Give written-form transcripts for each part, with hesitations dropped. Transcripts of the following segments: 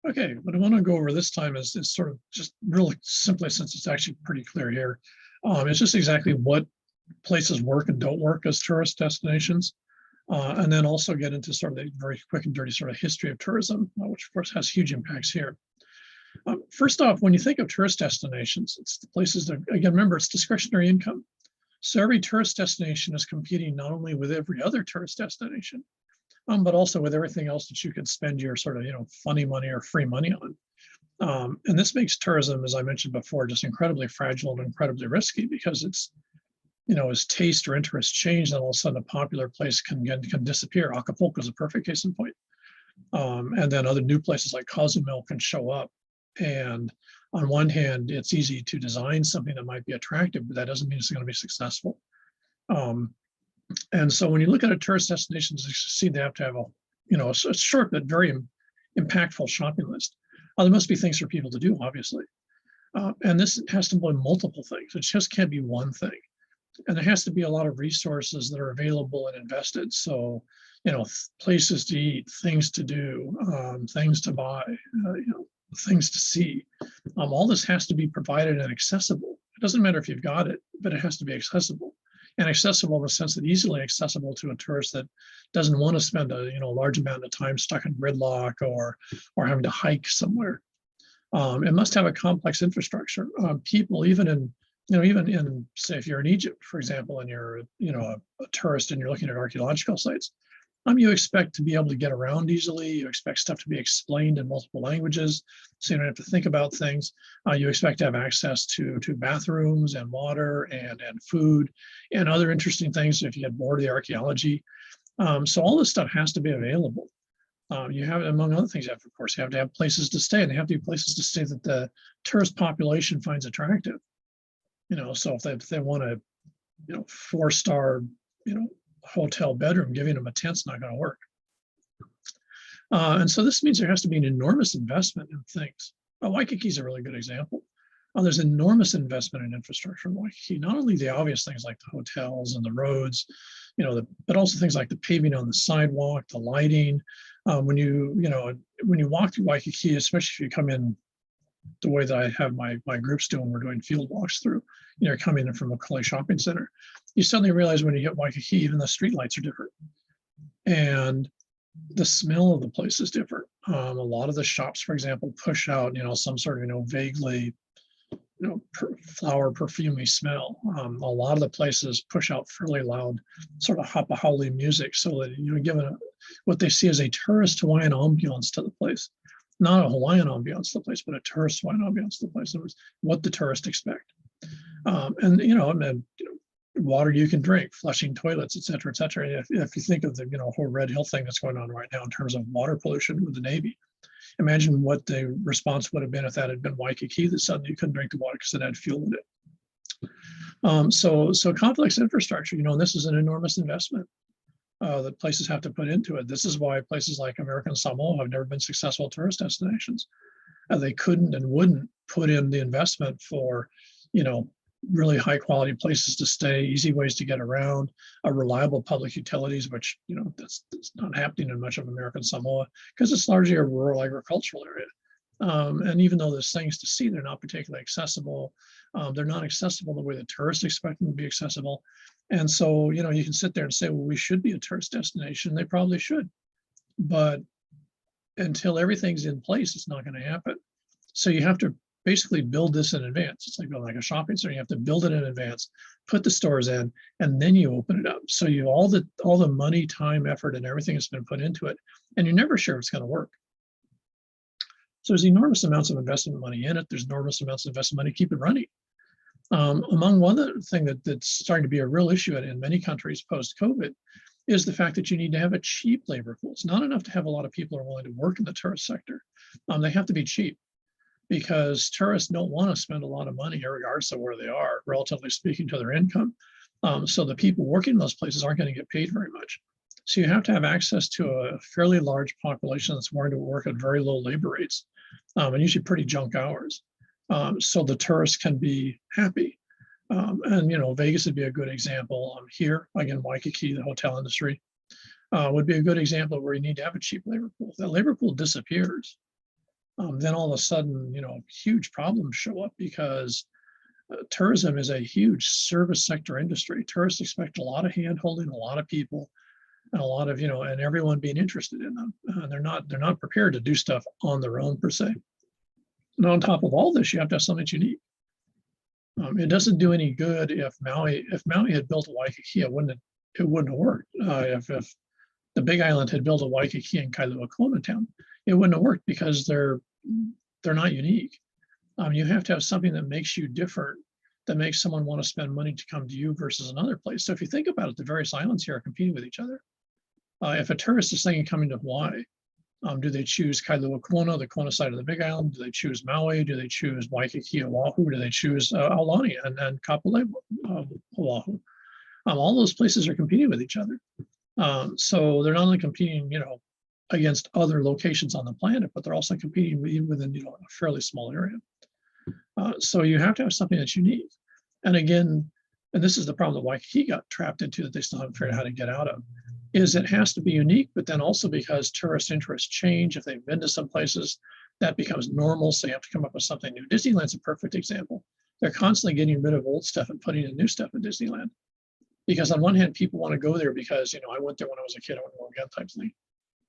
Okay, what I want to go over this time is sort of just really simply, since it's actually pretty clear here. It's just exactly what places work and don't work as tourist destinations. And then also get into sort of the very quick and dirty sort of history of tourism, which of course has huge impacts here. First off, when you think of tourist destinations, it's the places that, again, remember, it's discretionary income. So every tourist destination is competing not only with every other tourist destination, but also with everything else that you could spend your sort of, funny money or free money on. And this makes tourism, as I mentioned before, just incredibly fragile and incredibly risky because it's, as taste or interest change, then all of a sudden a popular place can disappear. Acapulco is a perfect case in point. And then other new places like Cozumel can show up. And on one hand, it's easy to design something that might be attractive, but that doesn't mean it's going to be successful. And so when you look at a tourist destinations, you see they have to have a short but very impactful shopping list. There must be things for people to do, obviously. And this has to be multiple things. It just can't be one thing. And there has to be a lot of resources that are available and invested. So, places to eat, things to do, things to buy, things to see. All this has to be provided and accessible. It doesn't matter if you've got it, but it has to be accessible. And accessible in the sense that easily accessible to a tourist that doesn't want to spend a large amount of time stuck in gridlock or having to hike somewhere. It must have a complex infrastructure. People, even in say if you're in Egypt, for example, and you're a tourist and you're looking at archaeological sites, you expect to be able to get around easily. You expect stuff to be explained in multiple languages, so you don't have to think about things. You expect to have access to bathrooms and water and food and other interesting things if you get bored of the archaeology. So all this stuff has to be available. You have, among other things, of course, you have to have places to stay, and they have to be places to stay that the tourist population finds attractive. So if they want a 4-star hotel bedroom, giving them a tent's not going to work. And so this means there has to be an enormous investment in things. Waikiki is a really good example. There's enormous investment in infrastructure in Waikiki, not only the obvious things like the hotels and the roads, but also things like the paving on the sidewalk, the lighting. When you walk through Waikiki, especially if you come in the way that I have my groups doing, we're doing field walks through, coming in from a Macaulay shopping center, you suddenly realize when you hit Waikiki, even the streetlights are different. And the smell of the place is different. A lot of the shops, for example, push out, some sort of, vaguely, flower perfumey smell. A lot of the places push out fairly loud, sort of hapa music, so that, given what they see as a tourist Hawaiian ambiance to the place. Not a Hawaiian ambiance to the place, but a tourist Hawaiian ambiance to the place. It's what the tourists expect. And water you can drink, flushing toilets, et cetera, et cetera. If you think of the whole Red Hill thing that's going on right now in terms of water pollution with the Navy, imagine what the response would have been if that had been Waikiki, that suddenly you couldn't drink the water because it had fuel in it. So complex infrastructure, and this is an enormous investment that places have to put into it. This is why places like American Samoa have never been successful tourist destinations. They couldn't and wouldn't put in the investment for, really high quality places to stay, easy ways to get around, reliable public utilities, which, that's not happening in much of American Samoa because it's largely a rural agricultural area. And even though there's things to see, they're not particularly accessible. They're not accessible the way the tourists expect them to be accessible. And so, you can sit there and say, well, we should be a tourist destination. They probably should. But until everything's in place, it's not going to happen. So you have to basically build this in advance. It's like a shopping center. You have to build it in advance, put the stores in, and then you open it up. So you all the money, time, effort, and everything has been put into it, and you're never sure it's going to work. So there's enormous amounts of investment money in it. There's enormous amounts of investment money to keep it running. Among one other thing that's starting to be a real issue in many countries post-COVID is the fact that you need to have a cheap labor pool. It's not enough to have a lot of people who are willing to work in the tourist sector. They have to be cheap, because tourists don't want to spend a lot of money, regardless of where they are, relatively speaking, to their income. So the people working in those places aren't going to get paid very much. So you have to have access to a fairly large population that's willing to work at very low labor rates, and usually pretty junk hours, so the tourists can be happy. And Vegas would be a good example. Here, again, Waikiki, the hotel industry, would be a good example where you need to have a cheap labor pool. If that labor pool disappears, then all of a sudden, huge problems show up because tourism is a huge service sector industry. Tourists expect a lot of hand holding, a lot of people, and a lot of, and everyone being interested in them. And they're not prepared to do stuff on their own per se. And on top of all this, you have to have something that's unique. It doesn't do any good if Maui had built a Waikiki, it wouldn't have worked. If the Big Island had built a Waikiki in Kailua Kona town, it wouldn't have worked because they're not unique. You have to have something that makes you different, that makes someone want to spend money to come to you versus another place. So if you think about it, the various islands here are competing with each other. If a tourist is thinking coming to Hawaii, do they choose Kailua Kona, the Kona side of the Big Island? Do they choose Maui? Do they choose Waikiki, Oahu? Do they choose Aulani and Kapolei, Oahu? All those places are competing with each other. So they're not only competing, against other locations on the planet, but they're also competing within, a fairly small area. So you have to have something that's unique. And again, and this is the problem that Waikiki got trapped into that they still haven't figured out how to get out of, is it has to be unique, but then also because tourist interests change. If they've been to some places, that becomes normal. So you have to come up with something new. Disneyland's a perfect example. They're constantly getting rid of old stuff and putting in new stuff in Disneyland. Because on one hand, people want to go there because, I went there when I was a kid, I want to go again type thing.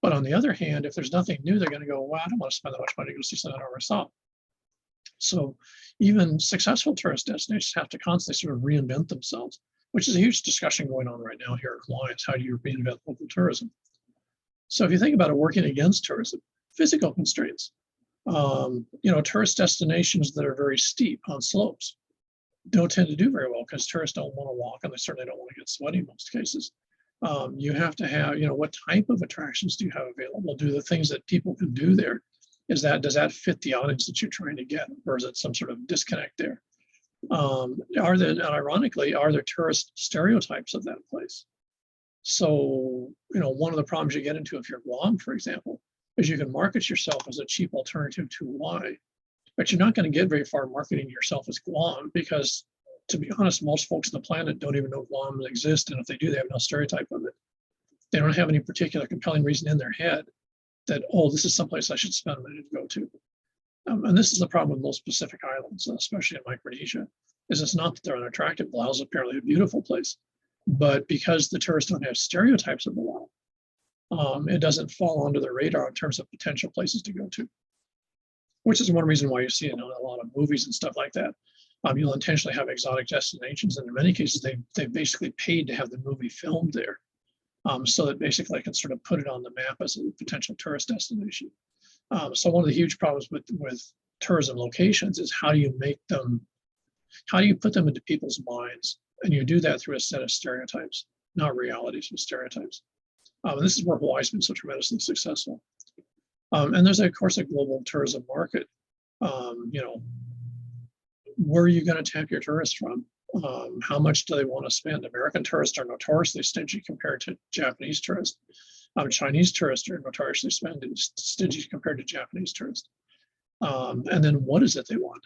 But on the other hand, if there's nothing new, they're going to go, well, I don't want to spend that much money to go see something I already saw. So even successful tourist destinations have to constantly sort of reinvent themselves, which is a huge discussion going on right now here at Hawaii. How do you reinvent local tourism? So if you think about it, working against tourism, physical constraints, tourist destinations that are very steep on slopes don't tend to do very well because tourists don't want to walk and they certainly don't want to get sweaty in most cases. You have to have, what type of attractions do you have available? Do the things that people can do there, does that fit the audience that you're trying to get, or is it some sort of disconnect there? Ironically, are there tourist stereotypes of that place? So, one of the problems you get into if you're Guam, for example, is you can market yourself as a cheap alternative to Hawaii, but you're not going to get very far marketing yourself as Guam because, to be honest, most folks on the planet don't even know Guam exists, and if they do, they have no stereotype of it. They don't have any particular compelling reason in their head that, oh, this is someplace I should spend money to go to. And this is the problem with most Pacific islands, especially in Micronesia, is it's not that they're unattractive. Palau is apparently a beautiful place, but because the tourists don't have stereotypes of Palau, it doesn't fall onto the radar in terms of potential places to go to, which is one reason why you see in a lot of movies and stuff like that. You'll intentionally have exotic destinations, and in many cases, they basically paid to have the movie filmed there, so that basically I can sort of put it on the map as a potential tourist destination. So one of the huge problems with tourism locations is how do you put them into people's minds? And you do that through a set of stereotypes, not realities, but stereotypes. And this is where Hawaii's been so tremendously successful. And there's, of course, a global tourism market. Where are you going to tap your tourists from? How much do they want to spend? American tourists are notoriously stingy compared to Japanese tourists. Chinese tourists are notoriously stingy compared to Japanese tourists. And then what is it they want?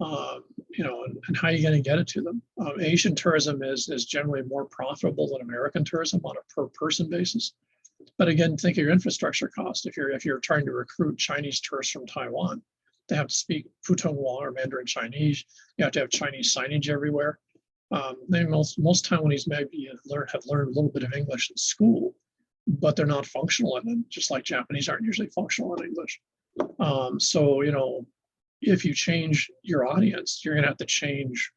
And how are you going to get it to them? Asian tourism is generally more profitable than American tourism on a per person basis. But again, think of your infrastructure cost. If you're trying to recruit Chinese tourists from Taiwan, they have to speak Putonghua or Mandarin Chinese. You have to have Chinese signage everywhere. Most Taiwanese maybe have learned a little bit of English in school, but they're not functional in it, just like Japanese aren't usually functional in English. So, if you change your audience, you're going to have to change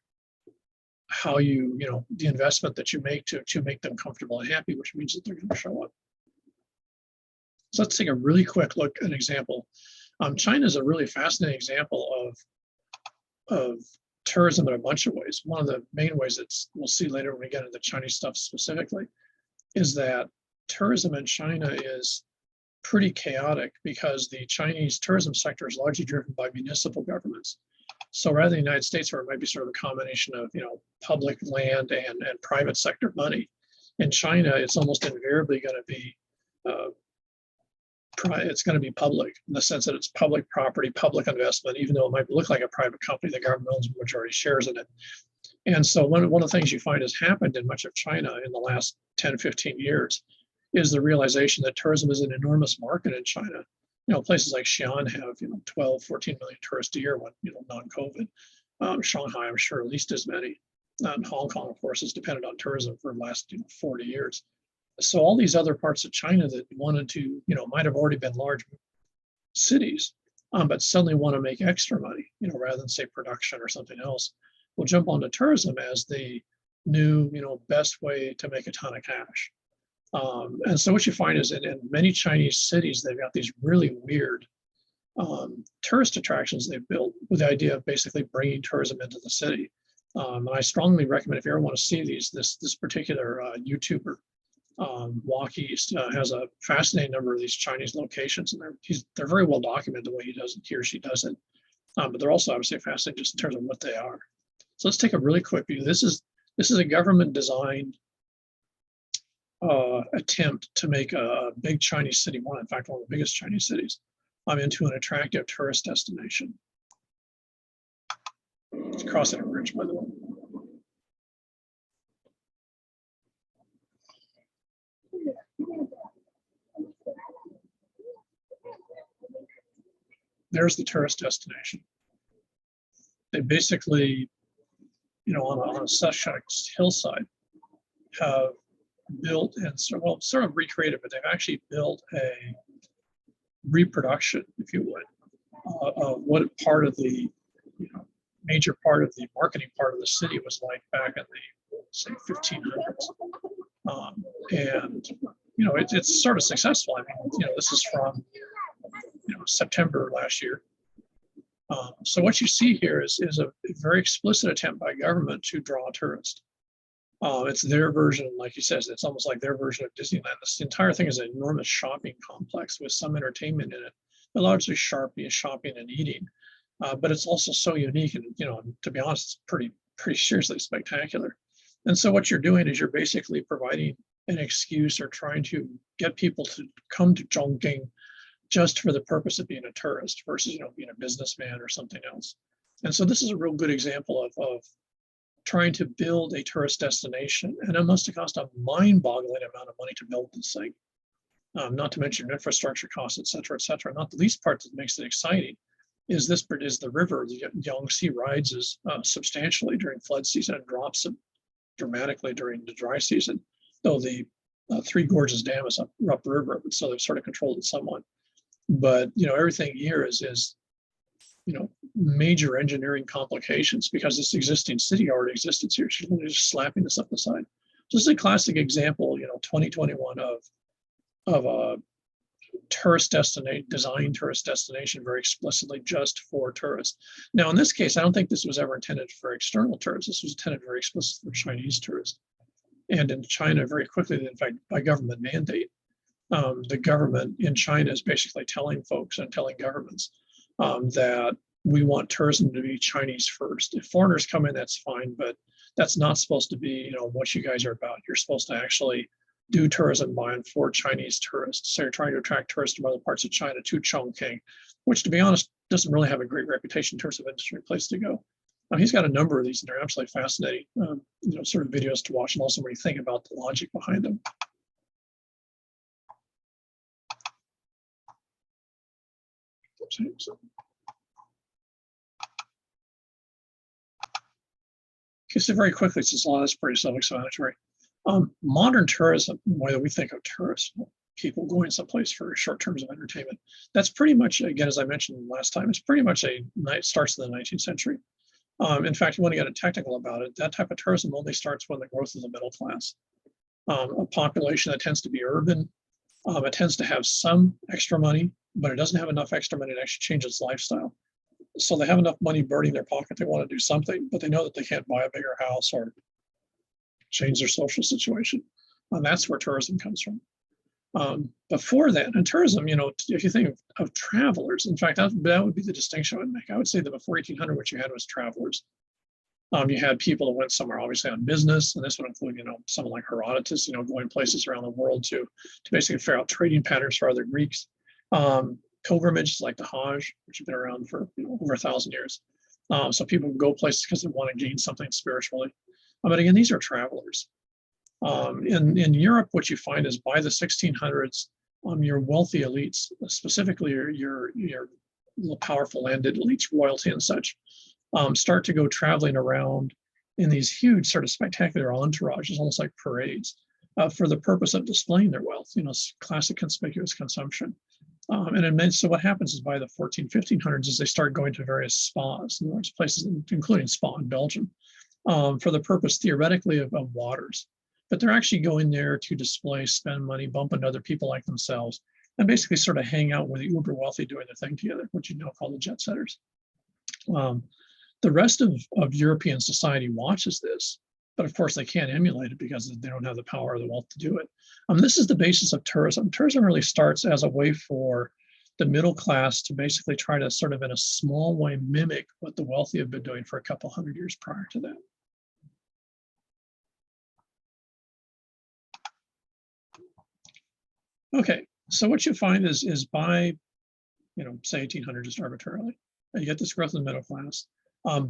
how the investment that you make to make them comfortable and happy, which means that they're going to show up. So let's take a really quick look at an example. China is a really fascinating example of tourism in a bunch of ways. One of the main ways that we'll see later when we get into Chinese stuff specifically is that tourism in China is pretty chaotic because the Chinese tourism sector is largely driven by municipal governments. So rather than the United States, where it might be sort of a combination of public land and private sector money, in China it's almost invariably going to be public in the sense that it's public property, public investment, even though it might look like a private company, the government owns majority shares in it. And so one of the things you find has happened in much of China in the last 10, 15 years is the realization that tourism is an enormous market in China. places like Xi'an have 12, 14 million tourists a year when non-COVID. Shanghai, I'm sure, at least as many. And Hong Kong, of course, has depended on tourism for the last 40 years. So all these other parts of China that wanted to, might have already been large cities, but suddenly want to make extra money, rather than say production or something else, will jump onto tourism as the new, best way to make a ton of cash. And so what you find is in many Chinese cities, they've got these really weird tourist attractions they've built with the idea of basically bringing tourism into the city. And I strongly recommend, if you ever want to see these, this particular YouTuber, Walk East, has a fascinating number of these Chinese locations, and they're very well documented the way he or she does it. But they're also obviously fascinating just in terms of what they are. So let's take a really quick view. This is a government designed attempt to make a big Chinese city, in fact, one of the biggest Chinese cities, into an attractive tourist destination. It's crossing a bridge, by the way. There's the tourist destination. They basically, on a such hillside, have built and sort of recreated, but they've actually built a reproduction, if you would, of what part of the major part of the marketing part of the city was like back in the, say, 1500s. And it's sort of successful. I mean, this is from September last year. So what you see here is a very explicit attempt by government to draw tourists. It's their version, like you said, it's almost like their version of Disneyland. This entire thing is an enormous shopping complex with some entertainment in it, but largely shopping and eating. But it's also so unique, and to be honest, it's pretty seriously spectacular. And so what you're doing is you're basically providing an excuse or trying to get people to come to Chongqing just for the purpose of being a tourist versus being a businessman or something else. And so this is a real good example of trying to build a tourist destination, and it must have cost a mind-boggling amount of money to build this thing. Not to mention infrastructure costs, et cetera, et cetera. Not the least part that makes it exciting is the river. The Yangtze rises substantially during flood season and drops dramatically during the dry season. Though the Three Gorges Dam is upriver, so they've sort of controlled it somewhat. But everything here is major engineering complications because this existing city already existed here. She's just slapping this up the side. This is a classic example, 2021 of a tourist destination very explicitly just for tourists. Now, in this case, I don't think this was ever intended for external tourists. This was intended very explicitly for Chinese tourists. And in China, very quickly, in fact, by government mandate, the government in China is basically telling folks and telling governments that we want tourism to be Chinese first. If foreigners come in, that's fine, but that's not supposed to be, what you guys are about. You're supposed to actually do tourism by and for Chinese tourists. So you're trying to attract tourists from other parts of China to Chongqing, which, to be honest, doesn't really have a great reputation in terms of industry place to go. He's got a number of these, and they're absolutely fascinating, sort of videos to watch, and also when you think about the logic behind them. Okay, so very quickly, since a lot of this is pretty self-explanatory, modern tourism, the way that we think of tourists, people going someplace for short terms of entertainment, that's pretty much, again, as I mentioned last time, it's pretty much starts in the 19th century. In fact, you want to get technical about it, that type of tourism only starts when the growth of the middle class. A population that tends to be urban, it tends to have some extra money, but it doesn't have enough extra money to actually change its lifestyle. So they have enough money burning their pocket, they want to do something, but they know that they can't buy a bigger house or change their social situation. And that's where tourism comes from. Before that, and tourism, if you think of travelers, in fact, that would be the distinction I would make. I would say that before 1800, what you had was travelers. You had people that went somewhere, obviously on business, and this would include, someone like Herodotus, going places around the world to basically figure out trading patterns for other Greeks. Pilgrimages like the Hajj, which have been around for over 1,000 years. So people go places because they want to gain something spiritually. But again, these are travelers. In Europe, what you find is by the 1600s, your wealthy elites, specifically your powerful landed elites, royalty and such, start to go traveling around in these huge sort of spectacular entourages, almost like parades, for the purpose of displaying their wealth, classic conspicuous consumption. So what happens is by the 1500s is they start going to various spas, in various places, including spa in Belgium, for the purpose theoretically of waters. But they're actually going there to display, spend money, bump into other people like themselves, and basically sort of hang out with the uber wealthy doing their thing together, what you know call the jet setters. The rest of European society watches this, but of course they can't emulate it because they don't have the power or the wealth to do it. This is the basis of tourism. Tourism really starts as a way for the middle class to basically try to sort of in a small way mimic what the wealthy have been doing for a couple hundred years prior to that. Okay, so what you find is by, say 1800, just arbitrarily, you get this growth in the middle class.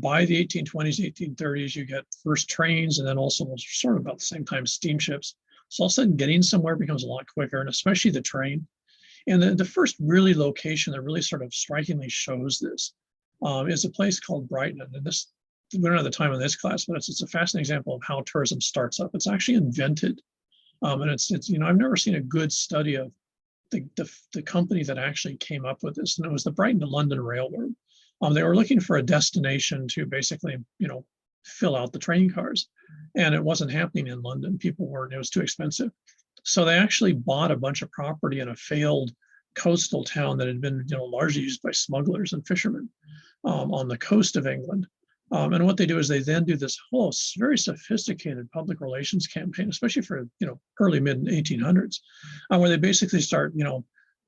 By the 1820s, 1830s, you get first trains, and then also sort of about the same time steamships. So all of a sudden getting somewhere becomes a lot quicker, and especially the train. And the first really location that really sort of strikingly shows this is a place called Brighton. And this, we don't have the time in this class, but it's a fascinating example of how tourism starts up. It's actually invented. And it's I've never seen a good study of the company that actually came up with this, and it was the Brighton to London Railroad. They were looking for a destination to basically, fill out the train cars, and it wasn't happening in London. People weren't; it was too expensive. So they actually bought a bunch of property in a failed coastal town that had been, largely used by smugglers and fishermen on the coast of England. And what they do is they then do this whole very sophisticated public relations campaign, especially for early mid 1800s, where they basically start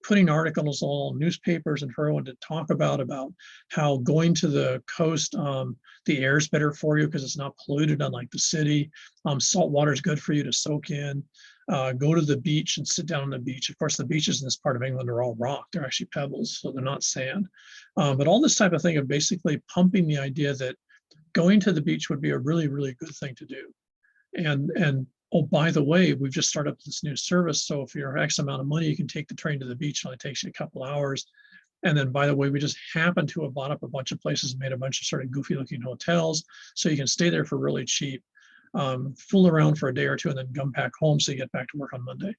putting articles all newspapers and everyone to talk about how going to the coast, the air is better for you because it's not polluted, unlike the city. Salt water is good for you to soak in. Go to the beach and sit down on the beach. Of course, the beaches in this part of England are all rock. They're actually pebbles, so they're not sand. But all this type of thing of basically pumping the idea that going to the beach would be a really, really good thing to do. And oh, by the way, we've just started up this new service. So if you're X amount of money, you can take the train to the beach. It only takes you a couple hours. And then, by the way, we just happen to have bought up a bunch of places, made a bunch of sort of goofy looking hotels. So you can stay there for really cheap, fool around for a day or two, and then come back home so you get back to work on Monday.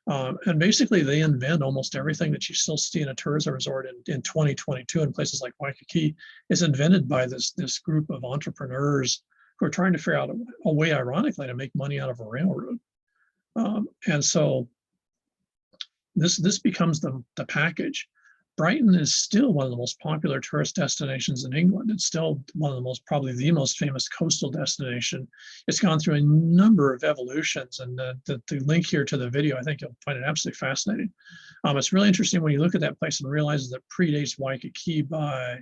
And basically, they invent almost everything that you still see in a tourism resort in 2022 in places like Waikiki is invented by this group of entrepreneurs who are trying to figure out a way, ironically, to make money out of a railroad. And so this becomes the package. Brighton is still one of the most popular tourist destinations in England. It's still one of the most, probably the most famous coastal destination. It's gone through a number of evolutions, and the link here to the video, I think you'll find it absolutely fascinating. It's really interesting when you look at that place and realize that it predates Waikiki by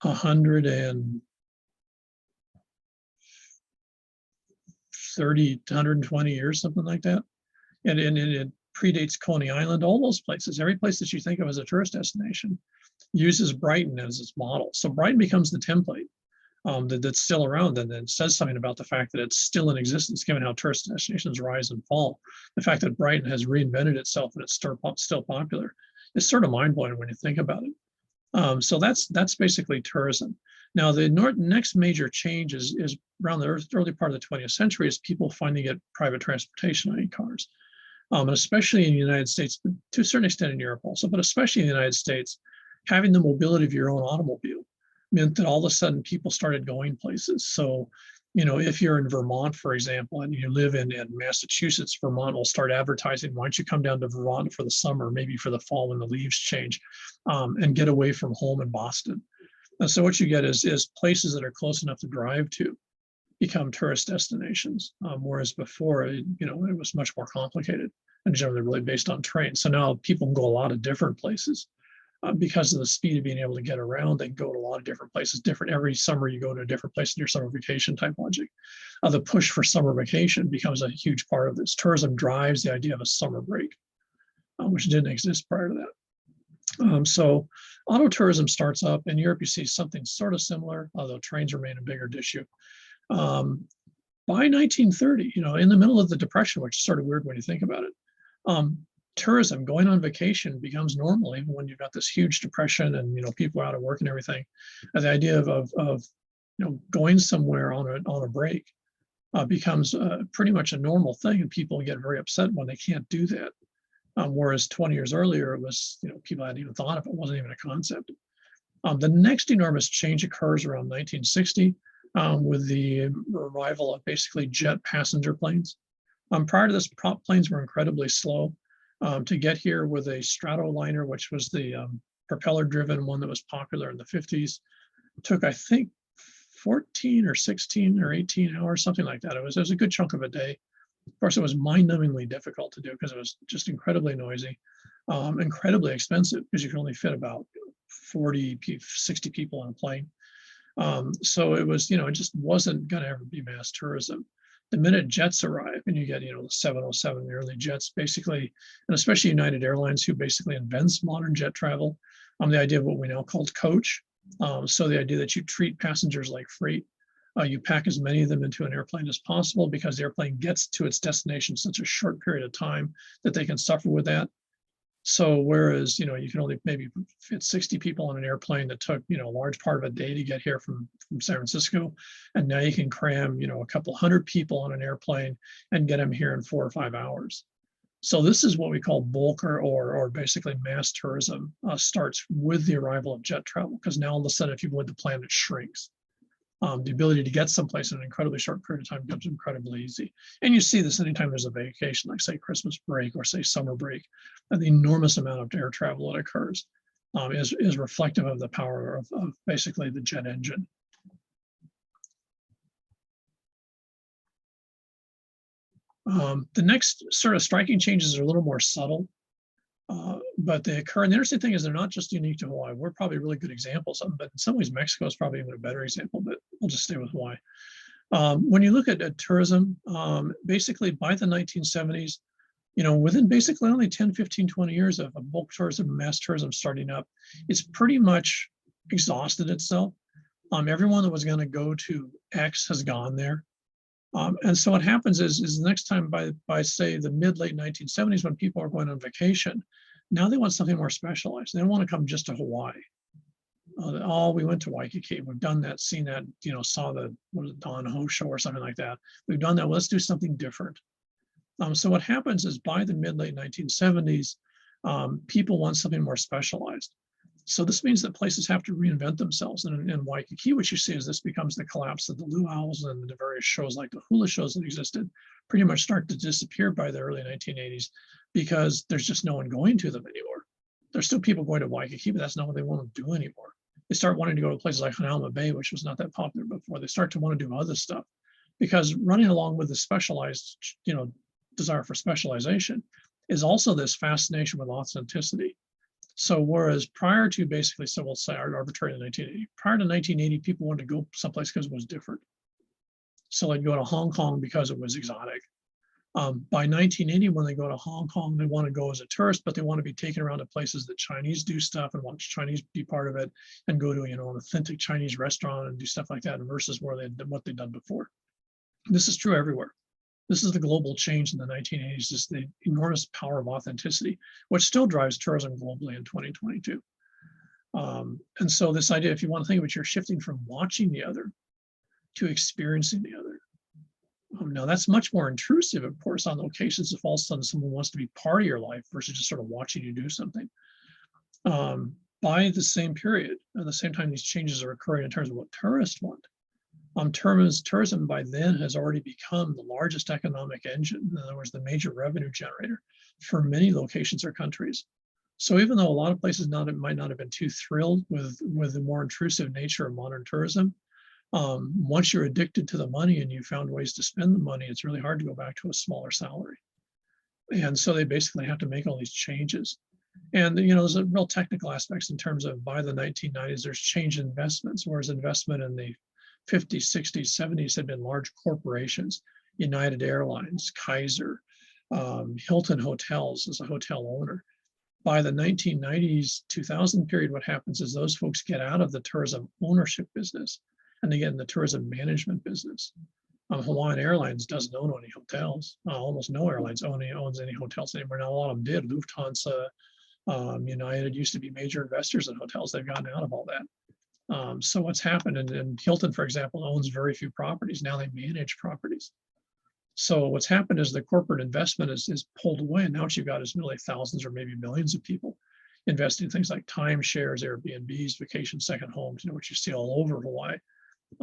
130 to 120 years, something like that. And it predates Coney Island, all those places. Every place that you think of as a tourist destination uses Brighton as its model. So Brighton becomes the template that's still around, and then says something about the fact that it's still in existence, given how tourist destinations rise and fall. The fact that Brighton has reinvented itself and it's still popular is sort of mind-blowing when you think about it. So that's basically tourism. Now, the next major change is around the early part of the 20th century is people finally get private transportation on cars. And especially in the United States, but to a certain extent in Europe also, but especially in the United States, having the mobility of your own automobile meant that all of a sudden people started going places. So, if you're in Vermont, for example, and you live in Massachusetts, Vermont will start advertising, why don't you come down to Vermont for the summer, maybe for the fall when the leaves change, and get away from home in Boston. And so what you get is places that are close enough to drive to become tourist destinations, whereas before, it was much more complicated and generally really based on trains. So now people can go a lot of different places because of the speed of being able to get around. They can go to a lot of different places. Every summer you go to a different place in your summer vacation type logic. The push for summer vacation becomes a huge part of this. Tourism drives the idea of a summer break, which didn't exist prior to that. So auto tourism starts up. In Europe, you see something sort of similar, although trains remain a bigger issue. By 1930, in the middle of the Depression, which is sort of weird when you think about it, tourism, going on vacation, becomes normal, even when you've got this huge depression and people are out of work and everything. And the idea of going somewhere on a break becomes pretty much a normal thing, and people get very upset when they can't do that. Whereas 20 years earlier, it was people hadn't even thought of it; wasn't even a concept. The next enormous change occurs around 1960 with the arrival of basically jet passenger planes. Prior to this, prop planes were incredibly slow. To get here with a Stratoliner, which was the propeller-driven one that was popular in the 50s, took, I think, 14 or 16 or 18 hours, something like that. It was a good chunk of a day. Of course, it was mind-numbingly difficult to do because it was just incredibly noisy, incredibly expensive because you can only fit about 40, 60 people on a plane. So it was, it just wasn't going to ever be mass tourism. The minute jets arrive and you get, the 707, the early jets, basically, and especially United Airlines, who basically invents modern jet travel, the idea of what we now call coach. So the idea that you treat passengers like freight, you pack as many of them into an airplane as possible because the airplane gets to its destination in such a short period of time that they can suffer with that. So whereas, you can only maybe fit 60 people on an airplane that took, a large part of a day to get here from San Francisco, and now you can cram, a couple hundred people on an airplane and get them here in 4 or 5 hours. So this is what we call bulk or basically mass tourism starts with the arrival of jet travel, because now all of a sudden, if you would, the planet shrinks. The ability to get someplace in an incredibly short period of time becomes incredibly easy. And you see this anytime there's a vacation, like say Christmas break or say summer break, and the enormous amount of air travel that occurs is reflective of the power of basically the jet engine. The next sort of striking changes are a little more subtle, but they occur. And the interesting thing is they're not just unique to Hawaii. We're probably really good examples of them, but in some ways Mexico is probably even a better example, but we'll just stay with Hawaii. When you look at tourism, basically by the 1970s, within basically only 10, 15, 20 years of bulk tourism and mass tourism starting up, it's pretty much exhausted itself. Everyone that was going to go to X has gone there. And so what happens is the next time by say the late 1970s, when people are going on vacation, now they want something more specialized. They don't want to come just to Hawaii. We went to Waikiki. We've done that, seen that, saw the Don Ho show or something like that. We've done that. Well, let's do something different. So what happens is by the late 1970s, people want something more specialized. So this means that places have to reinvent themselves. And in Waikiki, what you see is this becomes the collapse of the luau's, and the various shows like the hula shows that existed pretty much start to disappear by the early 1980s because there's just no one going to them anymore. There's still people going to Waikiki, but that's not what they want to do anymore. They start wanting to go to places like Hanauma Bay, which was not that popular before. They start to want to do other stuff because running along with the specialized, desire for specialization is also this fascination with authenticity. So whereas prior to basically, so we'll say arbitrary in 1980, prior to 1980, people wanted to go someplace because it was different. So they'd go to Hong Kong because it was exotic. By 1980, when they go to Hong Kong, they want to go as a tourist, but they want to be taken around to places that Chinese do stuff and watch Chinese be part of it and go to, an authentic Chinese restaurant and do stuff like that versus what they'd done before. This is true everywhere. This is the global change in the 1980s, is the enormous power of authenticity, which still drives tourism globally in 2022. And so this idea, if you want to think of it, you're shifting from watching the other to experiencing the other. Now that's much more intrusive, of course, on locations if all of a sudden someone wants to be part of your life versus just sort of watching you do something. By the same period, at the same time these changes are occurring in terms of what tourists want, tourism by then has already become the largest economic engine, in other words, the major revenue generator for many locations or countries. So even though a lot of places might not have been too thrilled with the more intrusive nature of modern tourism, once you're addicted to the money and you found ways to spend the money, it's really hard to go back to a smaller salary. And so they basically have to make all these changes. And there's a real technical aspects in terms of by the 1990s, there's change in investments, whereas investment in the 50s, 60s, 70s had been large corporations, United Airlines, Kaiser, Hilton Hotels as a hotel owner. By the 1990s, 2000 period, what happens is those folks get out of the tourism ownership business and they get in the tourism management business. Hawaiian Airlines doesn't own any hotels. Almost no airlines owns any hotels anymore. Now, a lot of them did. Lufthansa, United used to be major investors in hotels. They've gotten out of all that. So what's happened, and Hilton, for example, owns very few properties. Now they manage properties. So what's happened is the corporate investment is pulled away. And now what you've got is really thousands or maybe millions of people investing in things like timeshares, Airbnbs, vacation second homes, what you see all over Hawaii.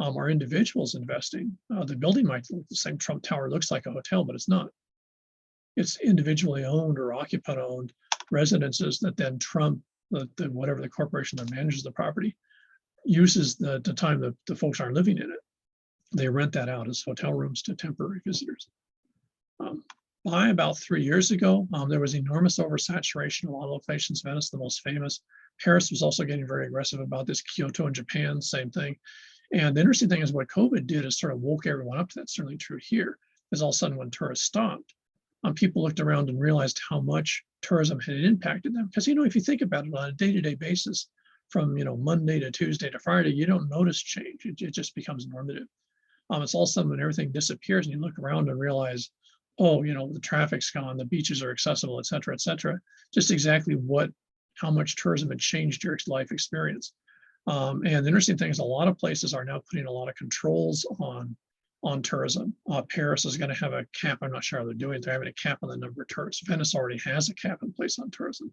Are individuals investing. The building might look the same. Trump Tower looks like a hotel, but it's not. It's individually owned or occupant owned residences that then Trump, whatever the corporation that manages the property, uses the time that the folks aren't living in it. They rent that out as hotel rooms to temporary visitors. By about 3 years ago, there was enormous oversaturation in a lot of locations. Venice, the most famous. Paris was also getting very aggressive about this. Kyoto in Japan, same thing. And the interesting thing is what COVID did is sort of woke everyone up to that. Certainly true here, is all of a sudden when tourists stopped, people looked around and realized how much tourism had impacted them. Because, if you think about it on a day-to-day basis, from Monday to Tuesday to Friday, you don't notice change. It just becomes normative. It's all of a sudden when everything disappears and you look around and realize, oh, the traffic's gone, the beaches are accessible, et cetera, just exactly how much tourism had changed your life experience. And the interesting thing is a lot of places are now putting a lot of controls on tourism. Paris is going to have a cap. I'm not sure how they're doing it. They're having a cap on the number of tourists. Venice already has a cap in place on tourism.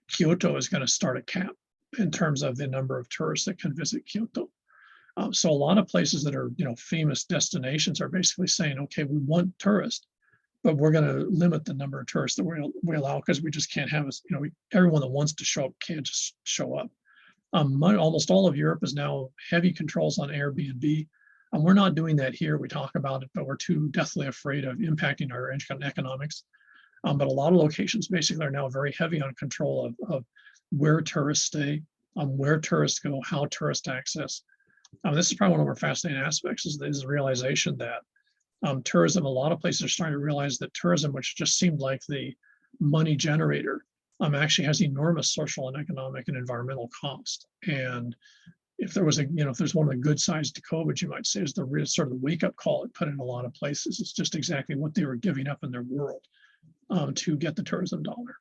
Kyoto is going to start a cap in terms of the number of tourists that can visit Kyoto. So a lot of places that are famous destinations are basically saying, okay, we want tourists, but we're going to limit the number of tourists that we allow because we just can't have everyone that wants to show up can't just show up. Almost all of Europe is now heavy controls on Airbnb. We're not doing that here. We talk about it, but we're too deathly afraid of impacting our economics. But a lot of locations basically are now very heavy on control of where tourists stay, where tourists go, how tourists access. This is probably one of our fascinating aspects is the realization that tourism, a lot of places are starting to realize that tourism, which just seemed like the money generator, actually has enormous social and economic and environmental cost. And if there was if there's one of the good sides to COVID, you might say is the real sort of the wake up call it put in a lot of places. It's just exactly what they were giving up in their world to get the tourism dollar.